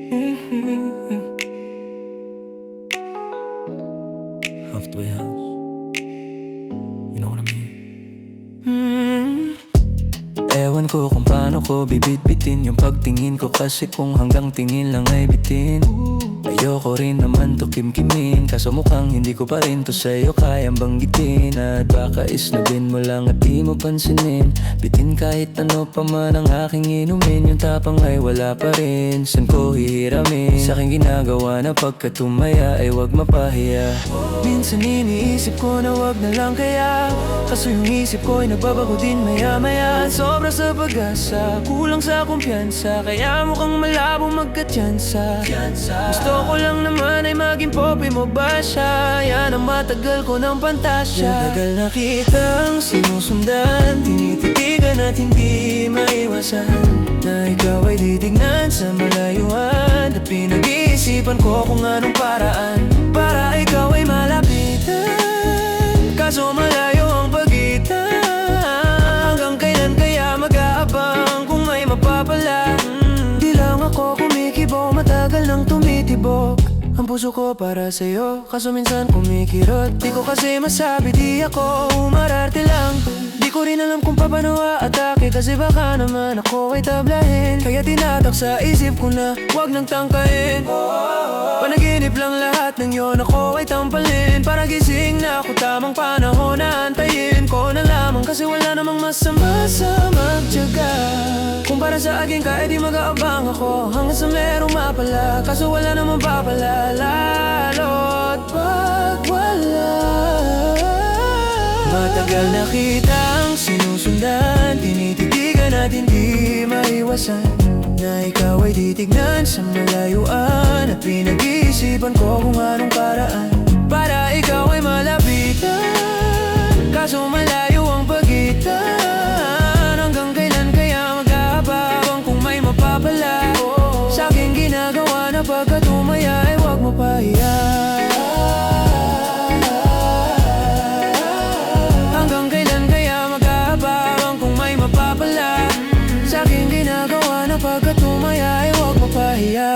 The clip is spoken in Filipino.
Halfway house, you know what I mean? Ewan ko kung paano ko bibit-bitin yung pagtingin ko, kasi kung hanggang tingin lang ay bitin. Ayoko rin naman to kimkimin, kaso mukhang hindi ko pa rin to sa'yo kayang banggitin. At baka isnabin mo lang at di mo pansinin, bitin kahit ano pa man ang aking inumin. Yung tapang ay wala pa rin, san ko hihiramin? Sa'king ginagawa na pagkatumaya ay wag mapahiya. Minsan iniisip ko na wag na lang kaya, kaso yung isip ko ay nagbabago din maya-maya. Sobra sa pag-asa, kulang sa kumpiyansa, kaya mukhang malabong magkatyansa. Gusto ko lang naman ay maging popi mo ba siya? Yan ang matagal ko ng pantasya. Matagal na kitang sinusundan, tinititigan at hindi maiwasan, na ikaw ay titignan sa malayuan. At pinag-iisipan ko kung anong paraan para ikaw ay malapitan, kaso malayo ang pagitan. Hanggang kailan kaya mag-aabang kung may mapapala? Di lang ako kumikibo, matagal nang tumitibok ang puso ko para sa'yo, kaso minsan kumikirot. Di ko kasi masabi, di ako umararte lang. Di ko rin alam kung paano aatake, kasi baka naman ako ay tablahin. Kaya tinatak sa isip ko na wag nang tangkain. Panaginip lang lahat ng yon, ako ay tampalin. Para gising na ako, tamang panahon na antayin ko na lamang, kasi wala namang masama sa magtiyaga. Kung para sa akin ka, edi mag-aabang ako hanggang sa merong mapala, kaso wala namang papala, lalo't pag wala. Matagal na kitang sinusundan, tinititigan at hindi maiwasan, na ikaw ay titignan sa malayuan. At pinag-iisipan ko kung anong paraan para ikaw ay malapitan, kaso malayo ang pagitan. Hanggang kailan kaya mag-aabang kung may mapapala? Sa aking ginagawa na pagkatumaya ay wag mo pahiya. Hanggang kailan kaya mag-aabang kung may mapapala? Sa aking ginagawa na pagkatumaya ay wag mo pahiya.